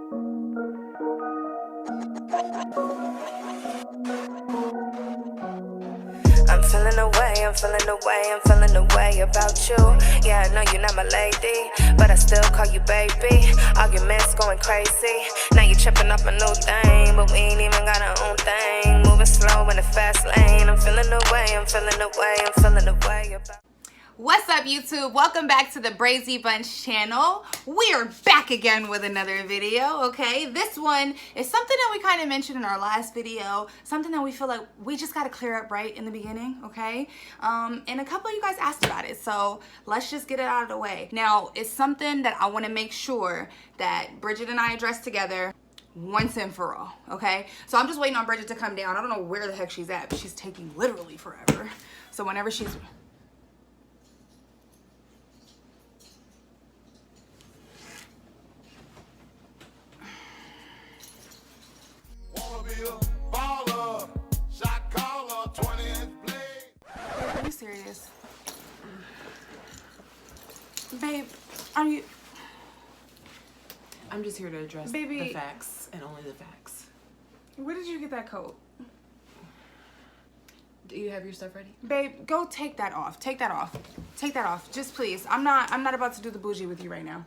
I'm feeling away, I'm feeling away, I'm feeling away about you. Yeah, I know you're not my lady, but I still call you baby. Arguments going crazy, now you tripping off my new thing, but we ain't even got our own thing. Moving slow in the fast lane, I'm feeling away, I'm feeling away, I'm feeling away about. What's up, YouTube? Welcome back to the Daisymayze channel. We are back again with another video, okay? This one is something that we kind of mentioned in our last video, something that we feel like we just got to clear up right in the beginning, okay? And a couple of you guys asked about it, so let's just get it out of the way. Now, it's something that I want to make sure that Brigid and I address together once and for all, okay? So I'm just waiting on Brigid to come down. I don't know where the heck she's at, but she's taking literally forever. So whenever she's... Are you serious? Babe, are you... I'm just here to address the facts and only the facts. Where did you get that coat? Do you have your stuff ready? Babe, go take that off. Take that off. Take that off. Just please. I'm not about to do the bougie with you right now.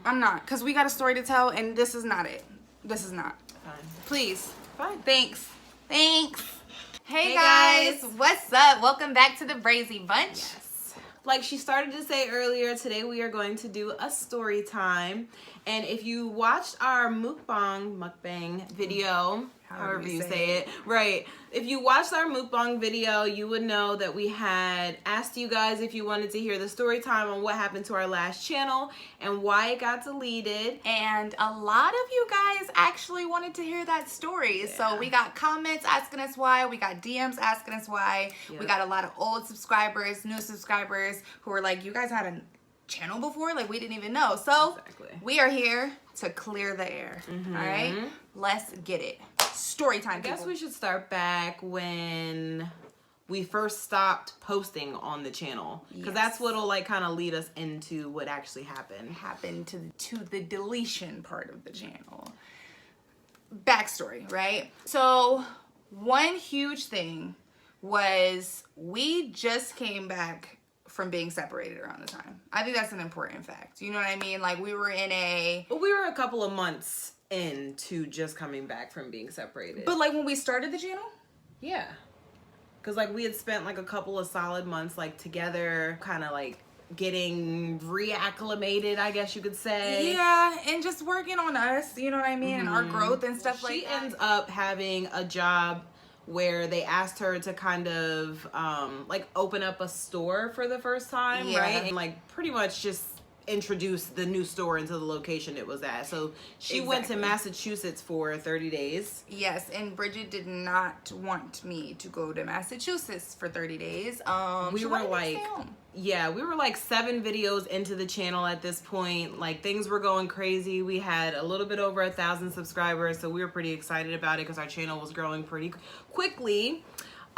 I'm not. Because we got a story to tell and this is not it. This is not. Fine. Please. Fine. Thanks. Thanks. Hey guys. What's up? Welcome back to the Daisymayze. Yes. Like she started to say earlier, today we are going to do a story time. And if you watched our mukbang video, however you say it, right. If you watched our mukbang video, you would know that we had asked you guys if you wanted to hear the story time on what happened to our last channel and why it got deleted. And a lot of you guys actually wanted to hear that story. Yeah. So we got comments asking us why, we got DMs asking us why. Yep. We got a lot of old subscribers, new subscribers who were like, you guys had a channel before? Like, we didn't even know. So we are here to clear the air. All right, let's get it. Story time. I guess we should start back when we first stopped posting on the channel, because that's what'll like kind of lead us into what actually happened to the deletion part of the channel. Backstory, right? So one huge thing was we just came back from being separated around the time. I think that's an important fact. You know what I mean? Like we were a couple of months into just coming back from being separated. But like when we started the channel? Yeah. Because like we had spent like a couple of solid months like together, kind of like getting reacclimated, I guess you could say. Yeah, and just working on us, you know what I mean? And our growth and stuff like that. She ends up having a job where they asked her to kind of like open up a store for the first time, right? And like pretty much just introduce the new store into the location it was at. So she went to Massachusetts for 30 days. Yes, and Brigid did not want me to go to Massachusetts for 30 days. We were like 7 videos into the channel at this point. Like things were going crazy. We had a little bit over 1,000 subscribers, so we were pretty excited about it because our channel was growing pretty quickly.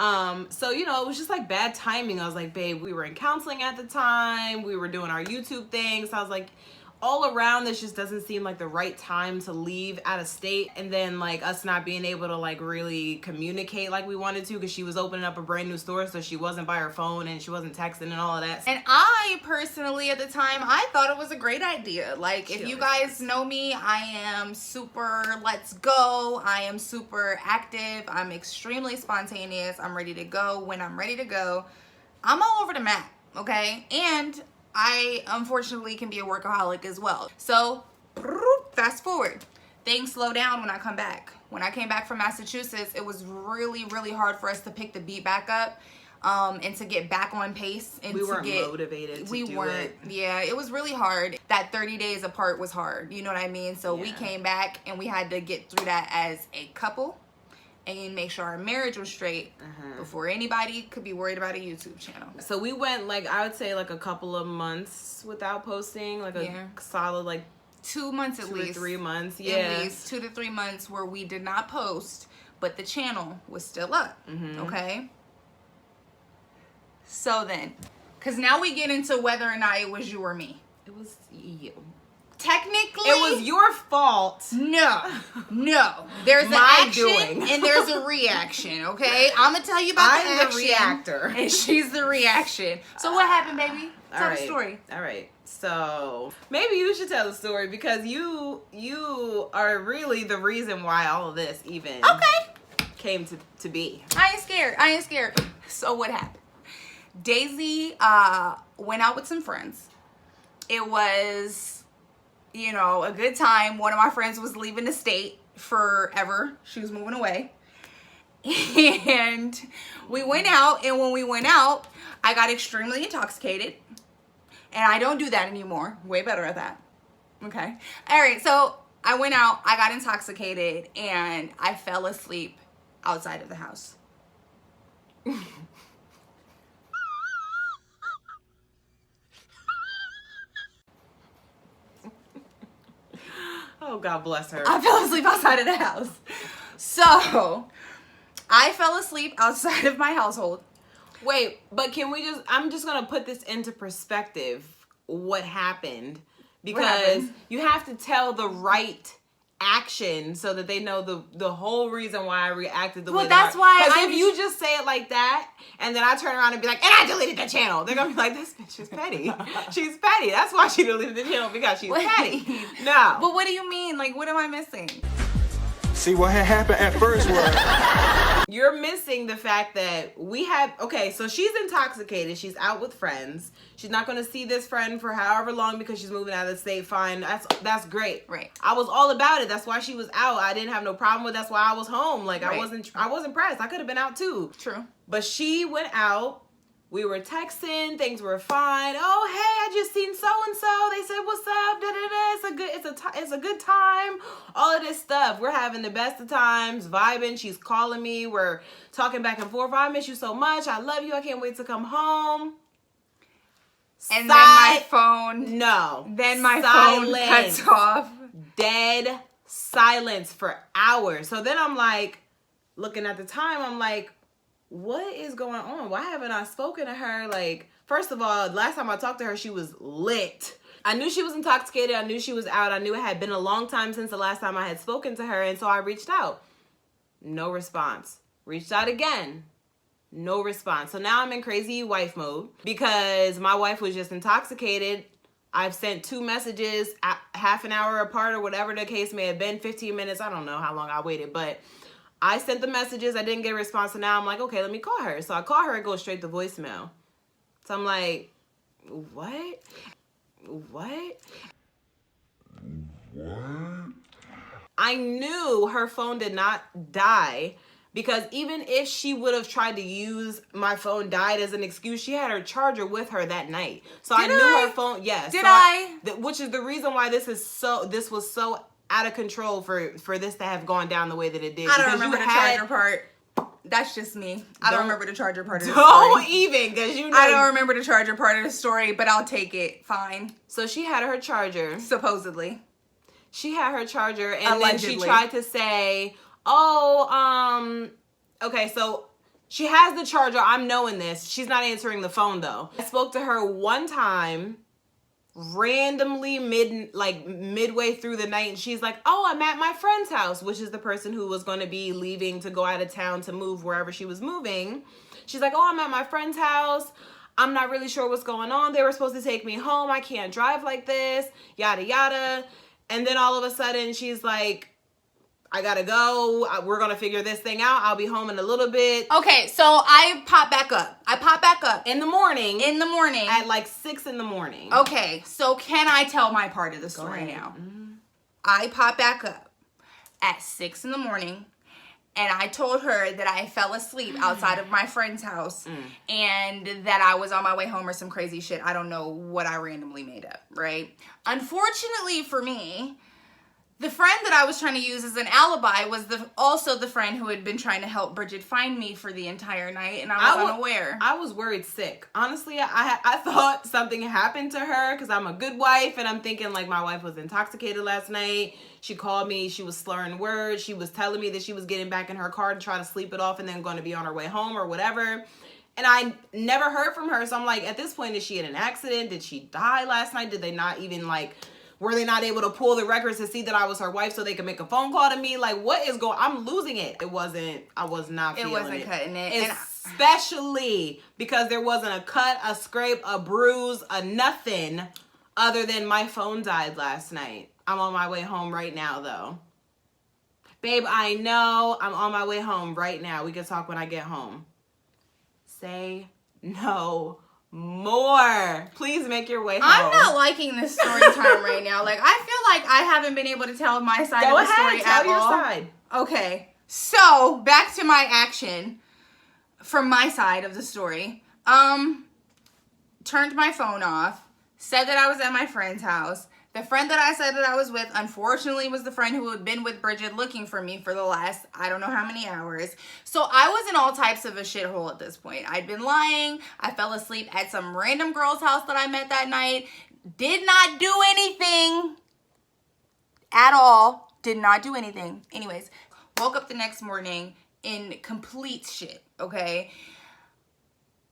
So, you know, it was just like bad timing. I was like, babe, we were in counseling at the time. We were doing our YouTube things. So I was like, all around, this just doesn't seem like the right time to leave out of state. And then like us not being able to like really communicate like we wanted to, because she was opening up a brand new store. So she wasn't by her phone and she wasn't texting and all of that. And I personally at the time, I thought it was a great idea. Like if you guys know me, I am super let's go. I am super active. I'm extremely spontaneous. I'm ready to go when I'm ready to go. I'm all over the map, okay? And I unfortunately can be a workaholic as well. So fast forward, things slow down when I come back. When I came back from Massachusetts, it was really, really hard for us to pick the beat back up and to get back on pace. And we weren't motivated to do it. Yeah, it was really hard. That 30 days apart was hard. You know what I mean? So we came back and we had to get through that as a couple and make sure our marriage was straight before anybody could be worried about a YouTube channel. So we went like, I would say like a couple of months without posting, like a solid like 2 months at least. 2 to 3 months, At least 2 to 3 months where we did not post, but the channel was still up, okay? So then, because now we get into whether or not it was you or me. It was you. Technically, it was your fault. No. There's an My action doing. and there's a reaction, okay? I'm going to tell you about the I'm action. the reactor. And she's the reaction. So what happened, baby? Tell the story. All right. So maybe you should tell the story because you are really the reason why all of this even came to be. I ain't scared. So what happened? Daisy went out with some friends. It was, a good time. One of my friends was leaving the state forever. She was moving away. And we went out, and when we went out, I got extremely intoxicated. And I don't do that anymore. Way better at that. Okay. All right, so I went out, I got intoxicated, and I fell asleep outside of the house. Oh, God bless her. I fell asleep outside of the house. So, I fell asleep outside of my household. Wait, but I'm just going to put this into perspective, what happened. Because you have to tell the right action so that they know the whole reason why I reacted the way that that's why Because if you just say it like that, and then I turn around and be like, and I deleted the channel, they're going to be like, this bitch is petty. She's petty. That's why she deleted the channel, because she's petty. No. But what do you mean? Like, what am I missing? See, what had happened at first was... You're missing the fact that so she's intoxicated. She's out with friends. She's not going to see this friend for however long because she's moving out of the state. Fine. That's great. Right. I was all about it. That's why she was out. I didn't have no problem with it. That's why I was home. Like, right. I wasn't pressed. I could have been out too. True. But she went out. We were texting. Things were fine. Oh, hey, I just seen so-and-so. They said, what's up? Da-da-da. It's a good time. All of this stuff. We're having the best of times, vibing. She's calling me. We're talking back and forth. I miss you so much. I love you. I can't wait to come home. And then my phone. No. Then my phone cuts off. Dead silence for hours. So then I'm like, looking at the time, I'm like, what is going on? Why haven't I spoken to her? Like, first of all, last time I talked to her, she was lit. I knew she was intoxicated. I knew she was out. I knew it had been a long time since the last time I had spoken to her. And so I reached out. No response. Reached out again. No response. So now I'm in crazy wife mode because my wife was just intoxicated. I've sent 2 messages half an hour apart or whatever the case may have been, 15 minutes. I don't know how long I waited, but I sent the messages. I didn't get a response. So now I'm like, okay, let me call her. So I call her. It goes straight to voicemail. So I'm like, what? I knew her phone did not die because even if she would have tried to use my phone died as an excuse, she had her charger with her that night. So I knew her phone. Yes. Which is the reason why this was so out of control for this to have gone down the way that it did. I don't remember the charger part. That's just me. I don't remember the charger part of the story. Don't even, because I don't remember the charger part of the story, but I'll take it. Fine. So she had her charger. Supposedly. She had her charger, and Allegedly. then she tried to say, okay, so she has the charger. I'm knowing this. She's not answering the phone, though. I spoke to her one time, randomly midway through the night, and she's like, oh, I'm at my friend's house, which is the person who was going to be leaving to go out of town to move wherever she was moving. She's like, oh, I'm at my friend's house. I'm not really sure what's going on. They were supposed to take me home. I can't drive like this, yada, yada. And then all of a sudden she's like, I gotta go. We're gonna figure this thing out. I'll be home in a little bit. Okay, so I pop back up. In the morning. At like 6 in the morning. Okay, so can I tell my part of the story now? Mm-hmm. I pop back up at 6 in the morning, and I told her that I fell asleep outside of my friend's house and that I was on my way home or some crazy shit. I don't know what I randomly made up, right? Unfortunately for me, the friend that I was trying to use as an alibi was also the friend who had been trying to help Brigid find me for the entire night, and I was unaware. I was worried sick. Honestly, I thought something happened to her because I'm a good wife, and I'm thinking like my wife was intoxicated last night. She called me. She was slurring words. She was telling me that she was getting back in her car to try to sleep it off and then going to be on her way home or whatever. And I never heard from her. So I'm like, at this point, is she in an accident? Did she die last night? Did they not even Were they not able to pull the records to see that I was her wife so they could make a phone call to me? Like, what is going? I'm losing it. I was not feeling it. It wasn't cutting it. Especially because there wasn't a cut, a scrape, a bruise, a nothing other than my phone died last night. I'm on my way home right now, though. Babe, I know I'm on my way home right now. We can talk when I get home. Say no more. Please make your way home. I'm not liking this story time right now. Like, I feel like I haven't been able to tell my side of the story tell at your all. side. Okay, so back to my action from my side of the story. Turned my phone off, said that I was at my friend's house. The friend that I said that I was with, unfortunately, was the friend who had been with Brigid looking for me for the last, I don't know how many hours. So I was in all types of a shithole at this point. I'd been lying. I fell asleep at some random girl's house that I met that night. Did not do anything at all. Did not do anything. Anyways, woke up the next morning in complete shit, okay?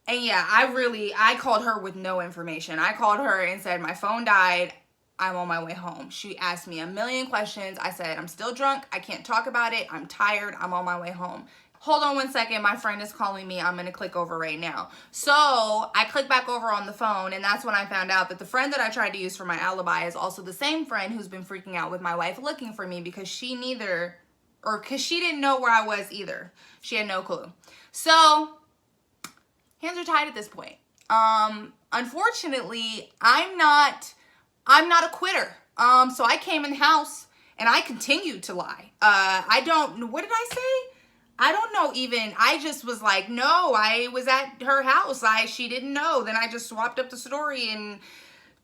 And yeah, I called her with no information. I called her and said, my phone died. I'm on my way home. She asked me a million questions. I said, I'm still drunk. I can't talk about it. I'm tired. I'm on my way home. Hold on one second. My friend is calling me. I'm going to click over right now. So I click back over on the phone, and that's when I found out that the friend that I tried to use for my alibi is also the same friend who's been freaking out with my wife looking for me because she didn't know where I was either. She had no clue. So hands are tied at this point. Unfortunately, I'm not a quitter. So I came in the house and I continued to lie. What did I say? I don't know even. I just was like, no, I was at her house. She didn't know. Then I just swapped up the story and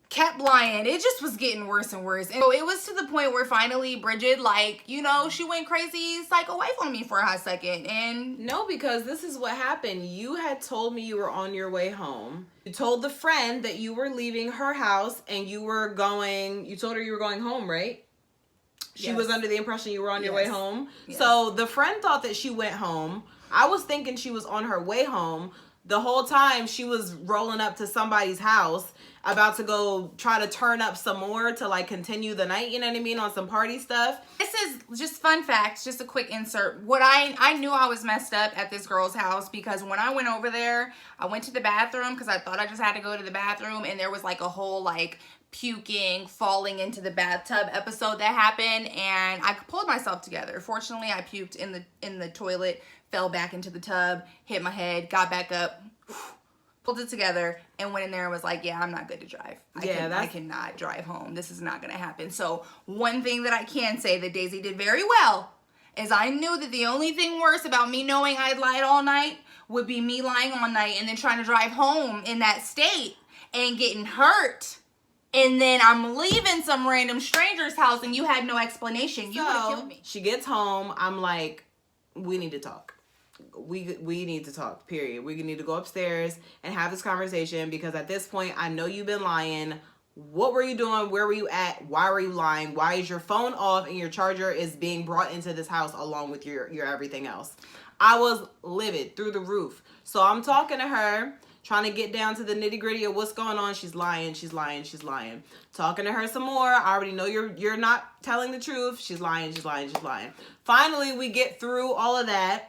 kept lying. It just was getting worse and worse. And so it was to the point where finally Brigid, she went crazy psycho wife on me for a hot second. And no, because this is what happened. You had told me you were on your way home. You told the friend that you were leaving her house and you told her you were going home, right? She Yes. was under the impression you were on your way Yes. home. Yes. So the friend thought that she went home. I was thinking she was on her way home. The whole time she was rolling up to somebody's house, about to go try to turn up some more to continue the night, you know what I mean, on some party stuff. this is just fun facts, just a quick insert. What I knew I was messed up at this girl's house because when I went over there, I went to the bathroom because I thought I just had to go to the bathroom, and there was a whole puking, falling into the bathtub episode that happened, and I pulled myself together. Fortunately, I puked in the toilet, fell back into the tub, hit my head, got back up, pulled it together, and went in there and was like, yeah, I'm not good to drive. I cannot drive home. This is not going to happen. So one thing that I can say that Daisy did very well is I knew that the only thing worse about me knowing I'd lied all night would be me lying all night and then trying to drive home in that state and getting hurt. And then I'm leaving some random stranger's house and you had no explanation. You would have killed me. She gets home. I'm like, we need to talk. We need to talk, period. We need to go upstairs and have this conversation because at this point, I know you've been lying. What were you doing? Where were you at? Why were you lying? Why is your phone off and your charger is being brought into this house along with your everything else? I was livid through the roof. So I'm talking to her, trying to get down to the nitty gritty of what's going on. She's lying. Talking to her some more. I already know you're not telling the truth. She's lying. Finally, we get through all of that.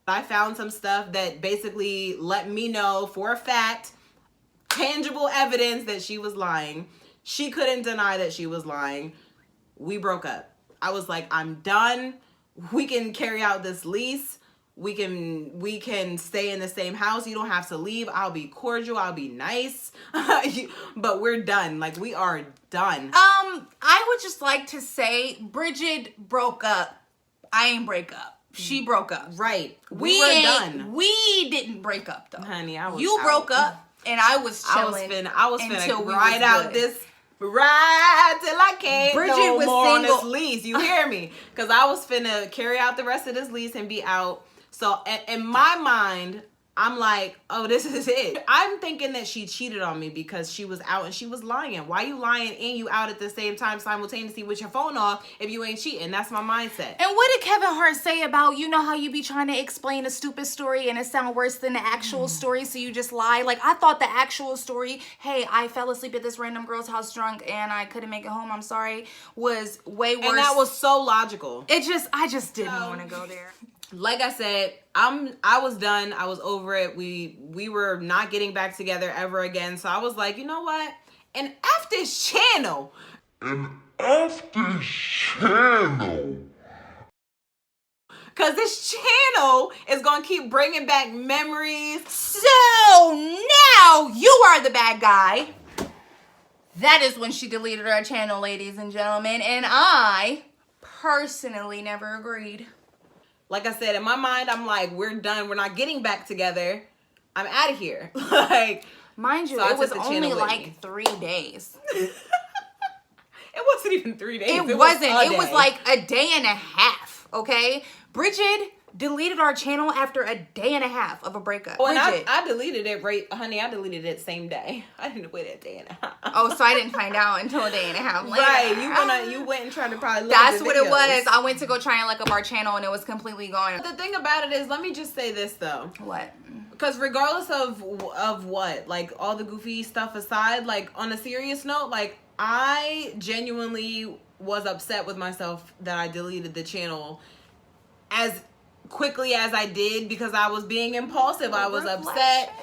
I found some stuff that basically let me know for a fact, tangible evidence that she was lying. She couldn't deny that she was lying. We broke up. I was like, I'm done. We can carry out this lease. We can stay in the same house. You don't have to leave. I'll be cordial. I'll be nice. But we're done. We are done. I would just like to say Brigid broke up. I ain't break up. She broke up. Right. We were done. We didn't break up though. Honey, You broke up and I was chilling. I was finna ride out this ride till I can't Brigid no was more single. on this lease. You hear me? Because I was finna carry out the rest of this lease and be out. So in my mind, I'm like, oh, this is it. I'm thinking that she cheated on me because she was out and she was lying. Why you lying and you out at the same time simultaneously with your phone off if you ain't cheating? That's my mindset. And what did Kevin Hart say about, you know how you be trying to explain a stupid story and it sound worse than the actual story, so you just lie? Like, I thought the actual story, hey, I fell asleep at this random girl's house drunk and I couldn't make it home, I'm sorry, was way worse. And that was so logical. I just didn't want to go there. Like I said, I was done. I was over it. We were not getting back together ever again. So I was like, you know what? And F this channel. Because this channel is going to keep bringing back memories. So now you are the bad guy. That is when she deleted our channel, ladies and gentlemen. And I personally never agreed. Like I said, in my mind, I'm like, we're done. We're not getting back together. I'm out of here. Like, mind you, so it was only like 3 days. It wasn't even 3 days. It wasn't. It was like a day and a half, okay? Brigid deleted our channel after a day and a half of a breakup. Oh, and I deleted it, right? Honey, I deleted it same day. I didn't wait a day and a half. Oh, so I didn't find out until a day and a half later. Right. You went and tried to probably look That's at the what videos. it was. I went to go try and look up our channel and it was completely gone. The thing about it is, let me just say this though. What? Because regardless of what, like all the goofy stuff aside, like on a serious note, like I genuinely was upset with myself that I deleted the channel as quickly as I did because I was being impulsive. I was upset.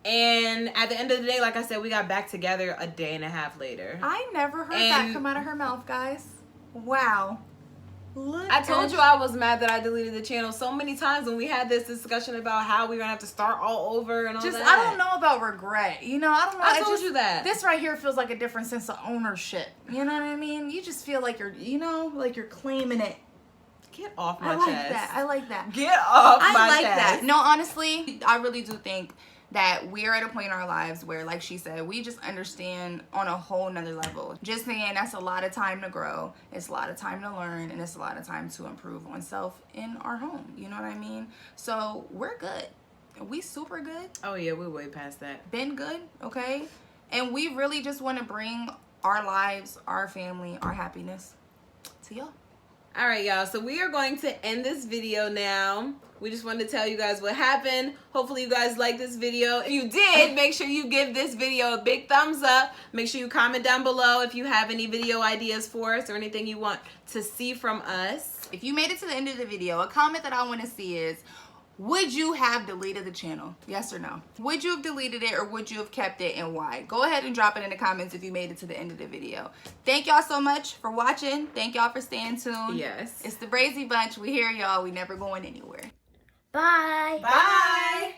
And at the end of the day, like I said, we got back together a day and a half later. I never heard that come out of her mouth, guys. Wow. I told you I was mad that I deleted the channel so many times when we had this discussion about how we're gonna have to start all over and all that. I don't know about regret. You know, I don't know. I told you that. This right here feels like a different sense of ownership. You know what I mean? You just feel like you're claiming it. Get off my chest. I like that. Get off my chest. I like that. No, honestly, I really do think that we're at a point in our lives where, like she said, we just understand on a whole nother level. Just saying, that's a lot of time to grow. It's a lot of time to learn, and it's a lot of time to improve oneself in our home. You know what I mean? So we're good. We super good. Oh yeah, we're way past that. Been good, okay? And we really just want to bring our lives, our family, our happiness to y'all. All right, y'all. So we are going to end this video now. We just wanted to tell you guys what happened. Hopefully you guys liked this video. If you did, make sure you give this video a big thumbs up. Make sure you comment down below if you have any video ideas for us or anything you want to see from us. If you made it to the end of the video, a comment that I want to see is, would you have deleted the channel? Yes or no? Would you have deleted it or would you have kept it, and why? Go ahead and drop it in the comments if you made it to the end of the video. Thank y'all so much for watching. Thank y'all for staying tuned. Yes. It's the Brazy Bunch. We hear y'all. We never going anywhere. Bye. Bye.